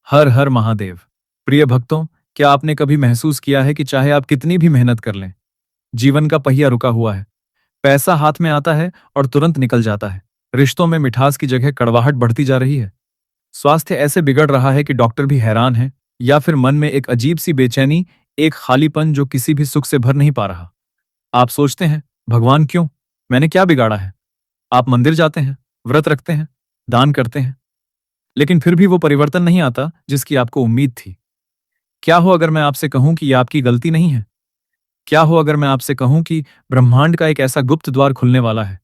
हर हर महादेव। प्रिय भक्तों, क्या आपने कभी महसूस किया है कि चाहे आप कितनी भी मेहनत कर लें, जीवन का पहिया रुका हुआ है। पैसा हाथ में आता है और तुरंत निकल जाता है। रिश्तों में मिठास की जगह कड़वाहट बढ़ती जा रही है। स्वास्थ्य ऐसे बिगड़ रहा है कि डॉक्टर भी हैरान है, या फिर मन में एक अजीब सी बेचैनी, एक खालीपन जो किसी भी सुख से भर नहीं पा रहा। आप सोचते हैं, भगवान क्यों? मैंने क्या बिगाड़ा है? आप मंदिर जाते हैं, व्रत रखते हैं, दान करते हैं, लेकिन फिर भी वो परिवर्तन नहीं आता जिसकी आपको उम्मीद थी। क्या हो अगर मैं आपसे कहूं कि ये आपकी गलती नहीं है? क्या हो अगर मैं आपसे कहूं कि ब्रह्मांड का एक ऐसा गुप्त द्वार खुलने वाला है,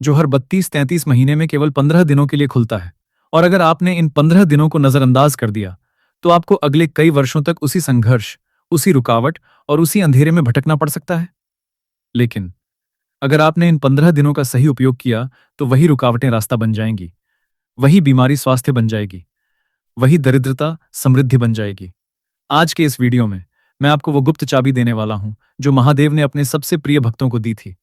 जो हर 32-33 महीने में केवल 15 दिनों के लिए खुलता है? और अगर आपने इन 15 दिनों को नजरअंदाज कर दिया, तो आपको अगले कई वर्षों तक उसी संघर्ष, उसी रुकावट और उसी अंधेरे में भटकना पड़ सकता है। लेकिन अगर आपने इन 15 दिनों का सही उपयोग किया, तो वही रुकावटें रास्ता बन जाएंगी, वही बीमारी स्वास्थ्य बन जाएगी, वही दरिद्रता समृद्धि बन जाएगी। आज के इस वीडियो में मैं आपको वो गुप्त चाबी देने वाला हूं जो महादेव ने अपने सबसे प्रिय भक्तों को दी थी।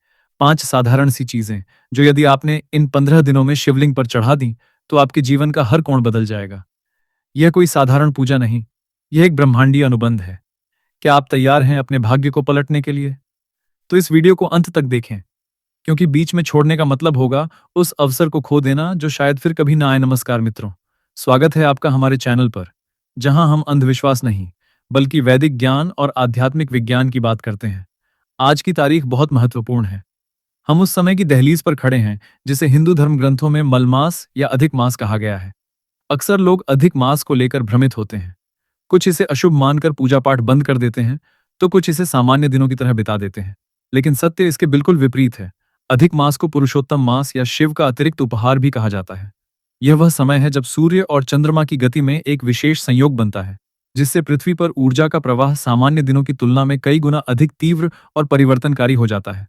5 साधारण सी चीजें जो यदि आपने इन 15 दिनों में शिवलिंग पर चढ़ा दी, तो आपके जीवन का हर कोण बदल जाएगा। यह कोई साधारण पूजा नहीं, यह एक ब्रह्मांडीय अनुबंध है। क्या आप तैयार हैं अपने भाग्य को पलटने के लिए? तो इस वीडियो को अंत तक देखें, क्योंकि बीच में छोड़ने का मतलब होगा उस अवसर को खो देना जो शायद फिर कभी ना आए। नमस्कार मित्रों, स्वागत है आपका हमारे चैनल पर, जहां हम अंधविश्वास नहीं, बल्कि वैदिक ज्ञान और आध्यात्मिक विज्ञान की बात करते हैं। आज की तारीख बहुत महत्वपूर्ण है। हम उस समय की दहलीज पर खड़े हैं जिसे हिंदू धर्म ग्रंथों में मलमास या अधिक मास कहा गया है। अक्सर लोग अधिक मास को लेकर भ्रमित होते हैं। कुछ इसे अशुभ मानकर पूजा पाठ बंद कर देते हैं, तो कुछ इसे सामान्य दिनों की तरह बिता देते हैं। लेकिन सत्य इसके बिल्कुल विपरीत है। अधिक मास को पुरुषोत्तम मास या शिव का अतिरिक्त उपहार भी कहा जाता है। यह वह समय है जब सूर्य और चंद्रमा की गति में एक विशेष संयोग बनता है, जिससे पृथ्वी पर ऊर्जा का प्रवाह सामान्य दिनों की तुलना में कई गुना अधिक तीव्र और परिवर्तनकारी हो जाता है।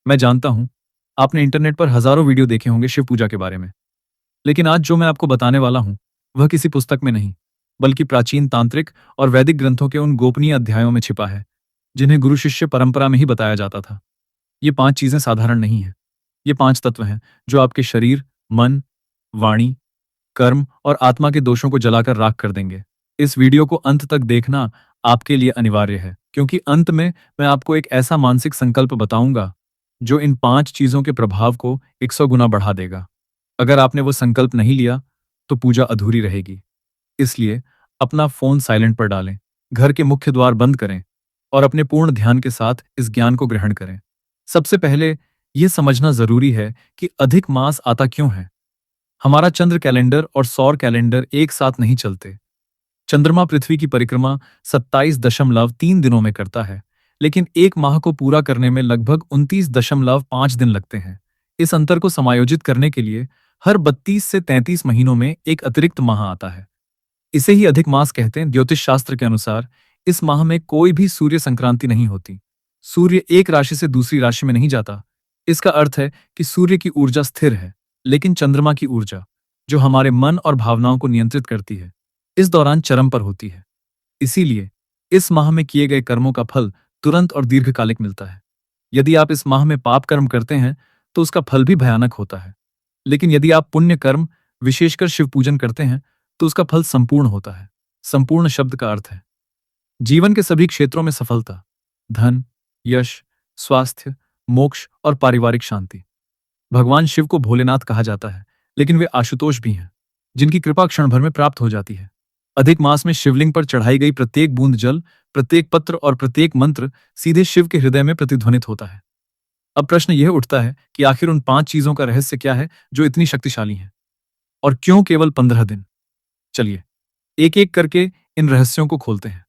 मैं जानता हूं, आपने इंटरनेट पर हजारों वीडियो देखे होंगे शिव पूजा के बारे में, लेकिन आज जो मैं आपको बताने वाला हूं, वह किसी पुस्तक में नहीं, बल्कि प्राचीन तांत्रिक और वैदिक ग्रंथों के उन गोपनीय अध्यायों में छिपा है, जिन्हें गुरु शिष्य परंपरा में ही बताया जाता था। ये 5 चीजें साधारण नहीं हैं। ये 5 तत्व हैं जो आपके शरीर, मन, वाणी, कर्म और आत्मा के दोषों को जलाकर राख कर देंगे। इस वीडियो को अंत तक देखना आपके लिए अनिवार्य है, क्योंकि अंत में मैं आपको एक ऐसा मानसिक संकल्प बताऊंगा जो इन 5 चीजों के प्रभाव को 100 गुना बढ़ा देगा। अगर आपने वो संकल्प नहीं लिया, तो पूजा अधूरी रहेगी। इसलिए अपना फोन साइलेंट पर डालें, घर के मुख्य द्वार बंद करें और अपने पूर्ण ध्यान के साथ इस ज्ञान को ग्रहण करें। सबसे पहले यह समझना जरूरी है कि अधिक मास आता क्यों है। हमारा चंद्र कैलेंडर और सौर कैलेंडर एक साथ नहीं चलते। चंद्रमा पृथ्वी की परिक्रमा 27.3 दिनों में करता है, लेकिन एक माह को पूरा करने में लगभग 29.5 दिन लगते हैं। इस अंतर को समायोजित करने के लिए हर 32 से 33 महीनों में एक अतिरिक्त माह आता है। इसे ही अधिक मास कहते हैं। ज्योतिष शास्त्र के अनुसार इस माह में कोई भी सूर्य संक्रांति नहीं होती। सूर्य एक राशि से दूसरी राशि में नहीं जाता। इसका अर्थ है कि सूर्य की ऊर्जा स्थिर है, लेकिन चंद्रमा की ऊर्जा, जो हमारे मन और भावनाओं को नियंत्रित करती है, इस दौरान चरम पर होती है। इसीलिए इस माह में किए गए कर्मों का फल तुरंत और दीर्घकालिक मिलता है। यदि आप इस माह में पाप कर्म करते हैं, तो उसका फल भी भयानक होता है। लेकिन यदि आप पुण्य कर्म, विशेषकर शिव पूजन करते हैं, तो उसका फल संपूर्ण होता है। संपूर्ण शब्द का अर्थ है जीवन के सभी क्षेत्रों में सफलता, धन, यश, स्वास्थ्य, मोक्ष और पारिवारिक शांति। भगवान शिव को भोलेनाथ कहा जाता है, लेकिन वे आशुतोष भी हैं, जिनकी कृपा क्षण भर में प्राप्त हो जाती है। अधिक मास में शिवलिंग पर चढ़ाई गई प्रत्येक बूंद जल, प्रत्येक पत्र और प्रत्येक मंत्र सीधे शिव के हृदय में प्रतिध्वनित होता है। अब प्रश्न यह उठता है कि आखिर उन 5 चीजों का रहस्य क्या है जो इतनी शक्तिशाली हैं, और क्यों केवल 15 दिन? चलिए एक एक करके इन रहस्यों को खोलते हैं।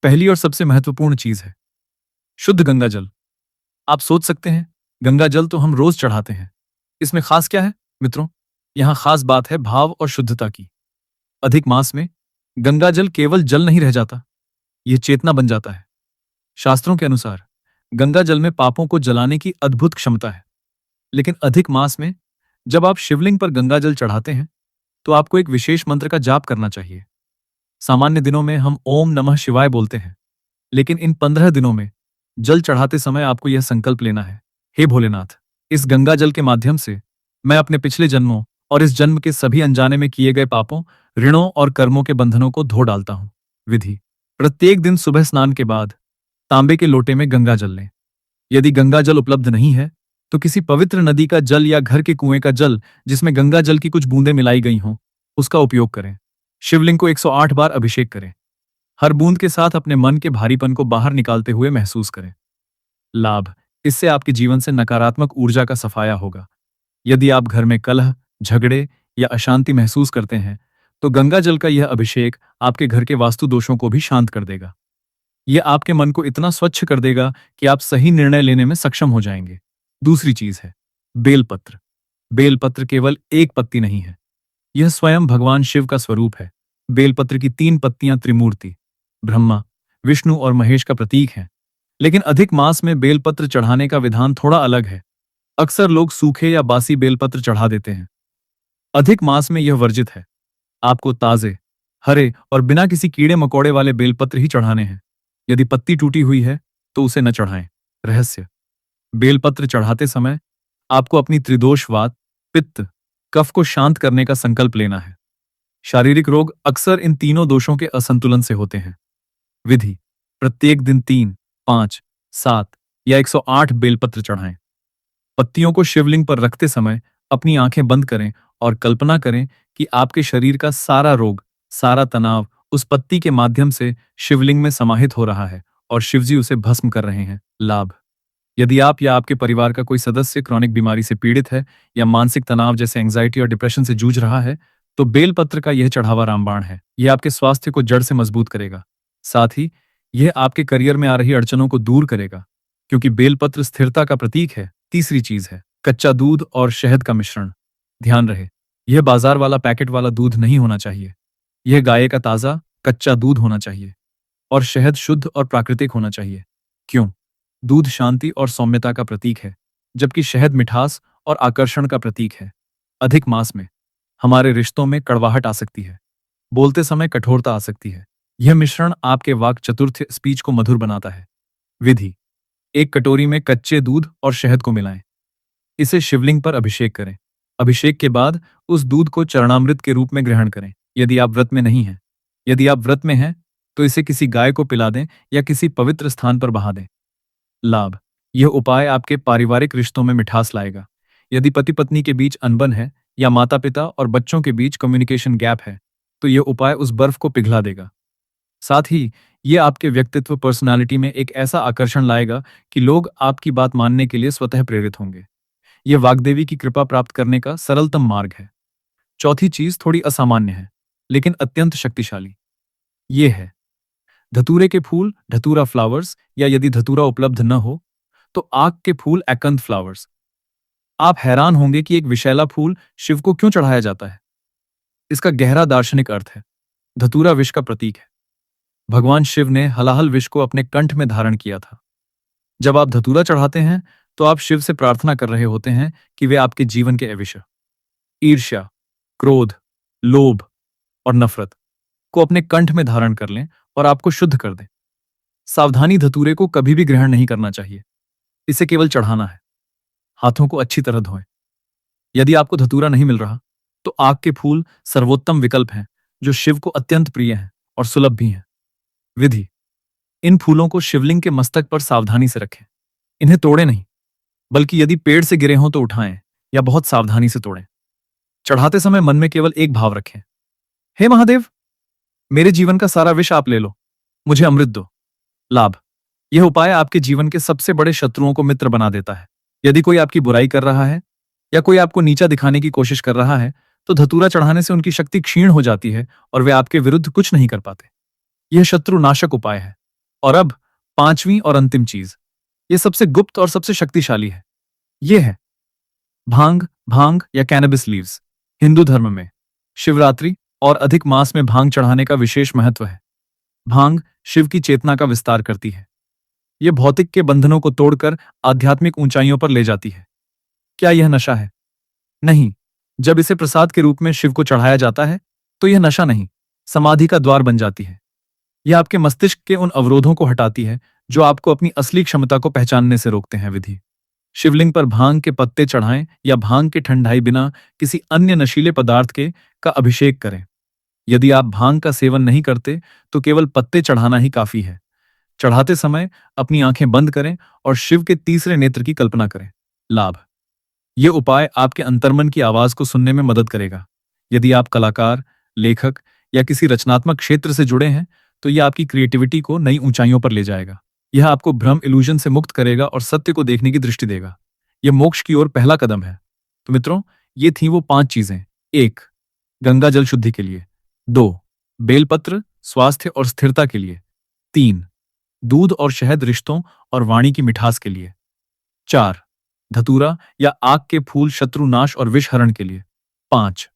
पहली और सबसे महत्वपूर्ण चीज है शुद्ध गंगा जल। आप सोच सकते हैं, गंगा जल तो हम रोज चढ़ाते हैं, इसमें खास क्या है? मित्रों, यहां खास बात है भाव और शुद्धता की। अधिक मास में गंगा जल केवल जल नहीं रह जाता, यह चेतना बन जाता है। शास्त्रों के अनुसार गंगा जल में पापों को जलाने की अद्भुत क्षमता है। लेकिन अधिक मास में जब आप शिवलिंग पर गंगा जल चढ़ाते हैं, तो आपको एक विशेष मंत्र का जाप करना चाहिए। सामान्य दिनों में हम ओम नमः शिवाय बोलते हैं, लेकिन इन 15 दिनों में जल चढ़ाते समय आपको यह संकल्प लेना है, हे भोलेनाथ, इस गंगा जल के माध्यम से मैं अपने पिछले जन्मों और इस जन्म के सभी अनजाने में किए गए पापों, ऋणों और कर्मों के बंधनों को धो डालता हूं। विधि: प्रत्येक दिन सुबह स्नान के बाद तांबे के लोटे में गंगा जल लें। यदि गंगा जल उपलब्ध नहीं है तो किसी पवित्र नदी का जल या घर के कुएं का जल जिसमें गंगा जल की कुछ बूंदें मिलाई गई हों, उसका उपयोग करें। शिवलिंग को 108 बार अभिषेक करें। हर बूंद के साथ अपने मन के भारीपन को बाहर निकालते हुए महसूस करें। लाभ: इससे आपके जीवन से नकारात्मक ऊर्जा का सफाया होगा। यदि आप घर में कलह, झगड़े या अशांति महसूस करते हैं, तो गंगा जल का यह अभिषेक आपके घर के वास्तु दोषों को भी शांत कर देगा। यह आपके मन को इतना स्वच्छ कर देगा कि आप सही निर्णय लेने में सक्षम हो जाएंगे। दूसरी चीज है बेलपत्र। बेलपत्र केवल एक पत्ती नहीं है, यह स्वयं भगवान शिव का स्वरूप है। बेलपत्र की 3 पत्तियां त्रिमूर्ति, ब्रह्मा, विष्णु और महेश का प्रतीक हैं। लेकिन अधिक मास में बेलपत्र चढ़ाने का विधान थोड़ा अलग है। अक्सर लोग सूखे या बासी बेलपत्र चढ़ा देते हैं। अधिक मास में यह वर्जित है। आपको ताजे, हरे और बिना किसी कीड़े मकोड़े वाले बेलपत्र ही चढ़ाने हैं। यदि पत्ती टूटी हुई है तो उसे न चढ़ाएं। रहस्य: बेलपत्र चढ़ाते समय आपको अपनी त्रिदोष वात, पित्त, कफ को शांत करने का संकल्प लेना है। शारीरिक रोग अक्सर इन तीनों दोषों के असंतुलन से होते हैं। विधि: प्रत्येक दिन 3, 5, 7 या 108 बेलपत्र चढ़ाएं। पत्तियों को शिवलिंग पर रखते समय अपनी आंखें बंद करें और कल्पना करें कि आपके शरीर का सारा रोग, सारा तनाव उस पत्ती के माध्यम से शिवलिंग में समाहित हो रहा है और शिवजी उसे भस्म कर रहे हैं। लाभ: यदि आप या आपके परिवार का कोई सदस्य क्रॉनिक बीमारी से पीड़ित है या मानसिक तनाव जैसे एंग्जाइटी और डिप्रेशन से जूझ रहा है, तो बेलपत्र का यह चढ़ावा रामबाण है। यह आपके स्वास्थ्य को जड़ से मजबूत करेगा। साथ ही यह आपके करियर में आ रही अड़चनों को दूर करेगा, क्योंकि बेलपत्र स्थिरता का प्रतीक है। तीसरी चीज है कच्चा दूध और शहद का मिश्रण। ध्यान रहे, यह बाजार वाला पैकेट वाला दूध नहीं होना चाहिए। यह गाय का ताजा कच्चा दूध होना चाहिए और शहद शुद्ध और प्राकृतिक होना चाहिए। क्यों? दूध शांति और सौम्यता का प्रतीक है, जबकि शहद मिठास और आकर्षण का प्रतीक है। अधिक मास में हमारे रिश्तों में कड़वाहट आ सकती है, बोलते समय कठोरता आ सकती है। यह मिश्रण आपके वाक चतुर्थ स्पीच को मधुर बनाता है। विधि: एक कटोरी में कच्चे दूध और शहद को मिलाएं। इसे शिवलिंग पर अभिषेक करें। अभिषेक के बाद उस दूध को चरणामृत के रूप में ग्रहण करें। यदि आप व्रत में नहीं हैं, यदि आप व्रत में हैं, तो इसे किसी गाय को पिला दें या किसी पवित्र स्थान पर बहा दें। लाभ: यह उपाय आपके पारिवारिक रिश्तों में मिठास लाएगा। यदि पति पत्नी के बीच अनबन है या माता पिता और बच्चों के बीच कम्युनिकेशन गैप है, तो यह उपाय उस बर्फ को पिघला देगा। साथ ही यह आपके व्यक्तित्व, पर्सनालिटी में एक ऐसा आकर्षण लाएगा कि लोग आपकी बात मानने के लिए स्वतः प्रेरित होंगे। यह वाग्देवी की कृपा प्राप्त करने का सरलतम मार्ग है। चौथी चीज थोड़ी असामान्य है, लेकिन अत्यंत शक्तिशाली। यह है धतूरे के फूल, धतूरा फ्लावर्स, या यदि धतूरा उपलब्ध न हो तो आक के फूल, एकंत फ्लावर्स। आप हैरान होंगे कि एक विशैला फूल शिव को क्यों चढ़ाया जाता है। इसका गहरा दार्शनिक अर्थ है। धतूरा विष का प्रतीक है। भगवान शिव ने हलाहल विष को अपने कंठ में धारण किया था। जब आप धतूरा चढ़ाते हैं तो आप शिव से प्रार्थना कर रहे होते हैं कि वे आपके जीवन के अविष, ईर्ष्या, क्रोध, लोभ और नफरत को अपने कंठ में धारण कर लें और आपको शुद्ध कर दें। सावधानी, धतूरे को कभी भी ग्रहण नहीं करना चाहिए। इसे केवल चढ़ाना है। हाथों को अच्छी तरह धोएं। यदि आपको धतूरा नहीं मिल रहा तो आक के फूल सर्वोत्तम विकल्प हैं, जो शिव को अत्यंत प्रिय हैं और सुलभ भी हैं। विधि: इन फूलों को शिवलिंग के मस्तक पर सावधानी से रखें। इन्हें तोड़ें नहीं, बल्कि यदि पेड़ से गिरे हों तो उठाएं या बहुत सावधानी से तोड़ें। चढ़ाते समय मन में केवल एक भाव रखें: हे महादेव, मेरे जीवन का सारा विष आप ले लो, मुझे अमृत दो। लाभ: यह उपाय आपके जीवन के सबसे बड़े शत्रुओं को मित्र बना देता है। यदि कोई आपकी बुराई कर रहा है या कोई आपको नीचा दिखाने की कोशिश कर रहा है, तो धतूरा चढ़ाने से उनकी शक्ति क्षीण हो जाती है और वे आपके विरुद्ध कुछ नहीं कर पाते। यह शत्रु नाशक उपाय है। और अब पांचवी और अंतिम चीज, यह सबसे गुप्त और सबसे शक्तिशाली है। यह है भांग। भांग या कैनबिस लीव्स। हिंदू धर्म में शिवरात्रि और अधिक मास में भांग चढ़ाने का विशेष महत्व है। भांग शिव की चेतना का विस्तार करती है। यह भौतिक के बंधनों को तोड़कर आध्यात्मिक ऊंचाइयों पर ले जाती है। क्या यह नशा है? नहीं। जब इसे प्रसाद के रूप में शिव को चढ़ाया जाता है तो यह नशा नहीं, समाधि का द्वार बन जाती है। यह आपके मस्तिष्क के उन अवरोधों को हटाती है जो आपको अपनी असली क्षमता को पहचानने से रोकते हैं। विधि: शिवलिंग पर भांग के पत्ते चढ़ाएं या भांग के ठंडाई बिना किसी अन्य नशीले पदार्थ के का अभिषेक करें। यदि आप भांग का सेवन नहीं करते तो केवल पत्ते चढ़ाना ही काफी है। चढ़ाते समय अपनी आंखें बंद करें और शिव के तीसरे नेत्र की कल्पना करें। लाभ: ये उपाय आपके अंतर्मन की आवाज को सुनने में मदद करेगा। यदि आप कलाकार, लेखक या किसी रचनात्मक क्षेत्र से जुड़े हैं, तो यह आपकी क्रिएटिविटी को नई ऊंचाइयों पर ले जाएगा। यह आपको भ्रम इल्यूजन से मुक्त करेगा और सत्य को देखने की दृष्टि देगा। यह मोक्ष की ओर पहला कदम है। तो मित्रों, ये थी वो 5 चीजें। 1. गंगा जल शुद्धि के लिए। 2. बेलपत्र स्वास्थ्य और स्थिरता के लिए। 3. दूध और शहद रिश्तों और वाणी की मिठास के लिए। 4. धतूरा या आक के फूल शत्रुनाश और विषहरण के लिए। 5.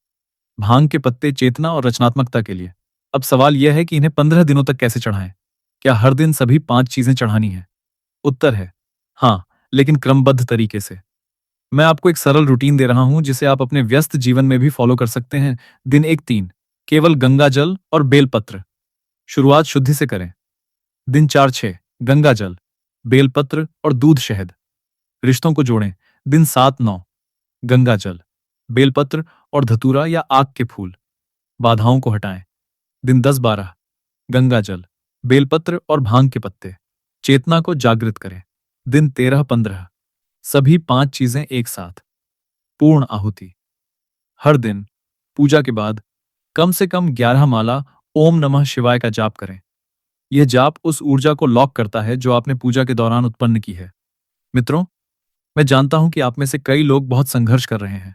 भांग के पत्ते चेतना और रचनात्मकता के लिए। अब सवाल यह है कि इन्हें 15 दिनों तक कैसे चढ़ाएं? क्या हर दिन सभी 5 चीजें चढ़ानी है? उत्तर है हाँ, लेकिन क्रमबद्ध तरीके से। मैं आपको एक सरल रूटीन दे रहा हूं जिसे आप अपने व्यस्त जीवन में भी फॉलो कर सकते हैं। दिन 1 3 केवल गंगा जल और बेलपत्र। शुरुआत शुद्धि से करें। दिन 4 6 गंगा जल, बेलपत्र और दूध शहद। रिश्तों को जोड़ें। दिन 7 9 गंगा जल, बेलपत्र और धतूरा या आक के फूल। बाधाओं को हटाएं। दिन 10 12 गंगा जल, बेलपत्र और भांग के पत्ते। चेतना को जागृत करें। दिन 13 15 सभी 5 चीजें एक साथ। पूर्ण आहुति। हर दिन पूजा के बाद कम से कम 11 माला ओम नमः शिवाय का जाप करें। यह जाप उस ऊर्जा को लॉक करता है जो आपने पूजा के दौरान उत्पन्न की है। मित्रों, मैं जानता हूं कि आप में से कई लोग बहुत संघर्ष कर रहे हैं।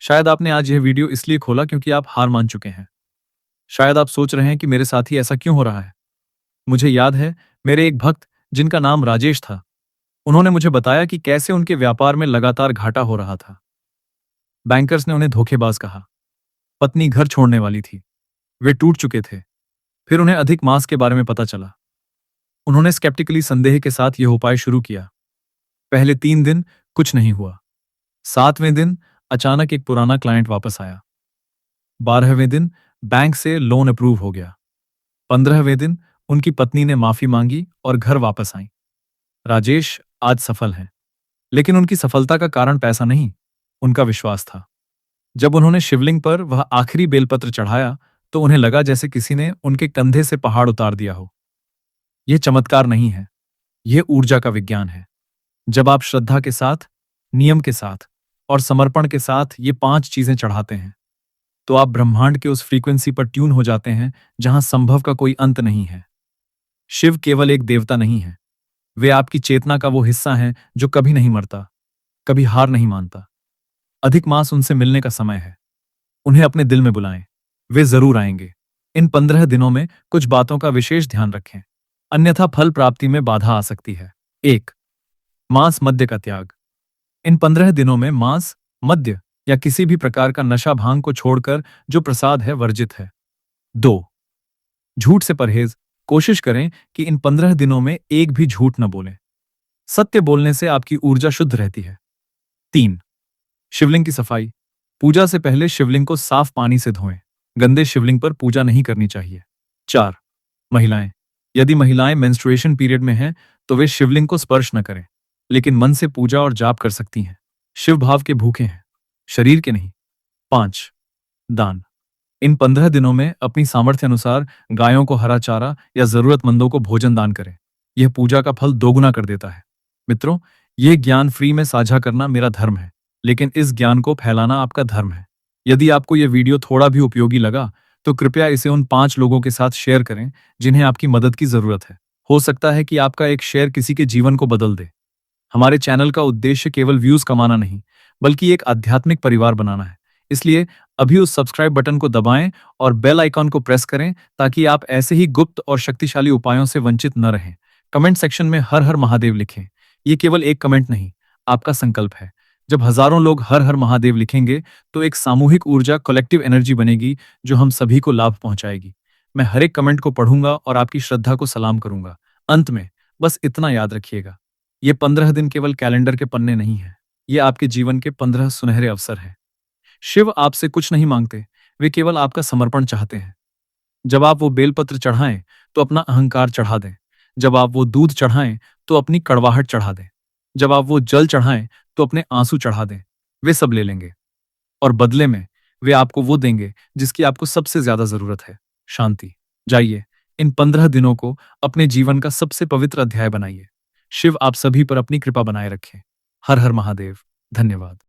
शायद आपने आज यह वीडियो इसलिए खोला क्योंकि आप हार मान चुके हैं। शायद आप सोच रहे हैं कि मेरे साथ ही ऐसा क्यों हो रहा है। मुझे याद है, मेरे एक भक्त जिनका नाम राजेश था, उन्होंने मुझे बताया कि कैसे उनके व्यापार में लगातार घाटा हो रहा था। बैंकर्स ने उन्हें धोखेबाज कहा। पत्नी घर छोड़ने वाली थी। वे टूट चुके थे। फिर उन्हें अधिक मास के बारे में पता चला। उन्होंने स्केप्टिकली संदेह के साथ यह उपाय शुरू किया। पहले 3 दिन कुछ नहीं हुआ। 7वें दिन अचानक एक पुराना क्लाइंट वापस आया। 12वें दिन बैंक से लोन अप्रूव हो गया। 15वें दिन उनकी पत्नी ने माफी मांगी और घर वापस आई। राजेश आज सफल हैं, लेकिन उनकी सफलता का कारण पैसा नहीं, उनका विश्वास था। जब उन्होंने शिवलिंग पर वह आखिरी बेलपत्र चढ़ाया, तो उन्हें लगा जैसे किसी ने उनके कंधे से पहाड़ उतार दिया हो। यह चमत्कार नहीं है, यह ऊर्जा का विज्ञान है। जब आप श्रद्धा के साथ, नियम के साथ और समर्पण के साथ ये 5 चीजें चढ़ाते हैं, तो आप ब्रह्मांड के उस फ्रीक्वेंसी पर ट्यून हो जाते हैं जहां संभव का कोई अंत नहीं है। शिव केवल एक देवता नहीं है, वे आपकी चेतना का वो हिस्सा हैं जो कभी नहीं मरता, कभी हार नहीं मानता। अधिक मास उनसे मिलने का समय है। उन्हें अपने दिल में बुलाएं, वे जरूर आएंगे। इन 15 दिनों में कुछ बातों का विशेष ध्यान रखें, अन्यथा फल प्राप्ति में बाधा आ सकती है। 1. मांस मद्य का त्याग। इन 15 दिनों में मांस, मद्य या किसी भी प्रकार का नशा भांग को छोड़कर जो प्रसाद है वर्जित है। 2. झूठ से परहेज। कोशिश करें कि इन 15 दिनों में एक भी झूठ न बोलें। सत्य बोलने से आपकी ऊर्जा शुद्ध रहती है। 3. शिवलिंग की सफाई। पूजा से पहले शिवलिंग को साफ पानी से धोएं। गंदे शिवलिंग पर पूजा नहीं करनी चाहिए। 4. महिलाएं। यदि महिलाएं मेंस्ट्रुएशन पीरियड में हैं, तो वे शिवलिंग को स्पर्श न करें, लेकिन मन से पूजा और जाप कर सकती हैं। शिव भाव के भूखे हैं, शरीर के नहीं। 5. दान। इन 15 दिनों में अपनी सामर्थ्य अनुसार गायों को हरा चारा या जरूरतमंदों को भोजन दान करें। यह पूजा का फल दोगुना कर देता है। मित्रों, यह ज्ञान फ्री में साझा करना मेरा धर्म है, लेकिन इस ज्ञान को फैलाना आपका धर्म है। यदि आपको यह वीडियो थोड़ा भी उपयोगी लगा, तो कृपया इसे उन 5 लोगों के साथ शेयर करें जिन्हें आपकी मदद की जरूरत है। हो सकता है कि आपका एक शेयर किसी के जीवन को बदल दे। हमारे चैनल का उद्देश्य केवल व्यूज कमाना नहीं, बल्कि एक आध्यात्मिक परिवार बनाना है। इसलिए अभी उस सब्सक्राइब बटन को दबाएं और बेल आइकॉन को प्रेस करें ताकि आप ऐसे ही गुप्त और शक्तिशाली उपायों से वंचित न रहें। कमेंट सेक्शन में हर हर महादेव लिखें। ये केवल एक कमेंट नहीं, आपका संकल्प है। जब हजारों लोग हर हर महादेव लिखेंगे, तो एक सामूहिक ऊर्जा, कलेक्टिव एनर्जी बनेगी जो हम सभी को लाभ पहुंचाएगी। मैं हर एक कमेंट को पढ़ूंगा और आपकी श्रद्धा को सलाम करूंगा। अंत में बस इतना याद रखिएगा, ये 15 दिन केवल कैलेंडर के पन्ने नहीं है, ये आपके जीवन के 15 सुनहरे अवसर हैं। शिव आपसे कुछ नहीं मांगते, वे केवल आपका समर्पण चाहते हैं। जब आप वो बेलपत्र चढ़ाएं, तो अपना अहंकार चढ़ा दें। जब आप वो दूध चढ़ाएं, तो अपनी कड़वाहट चढ़ा दें। जब आप वो जल चढ़ाएं, तो अपने आंसू चढ़ा दें। वे सब ले लेंगे और बदले में वे आपको वो देंगे जिसकी आपको सबसे ज्यादा जरूरत है, शांति। जाइए, इन 15 दिनों को अपने जीवन का सबसे पवित्र अध्याय बनाइए। शिव आप सभी पर अपनी कृपा बनाए रखें। हर हर महादेव। धन्यवाद।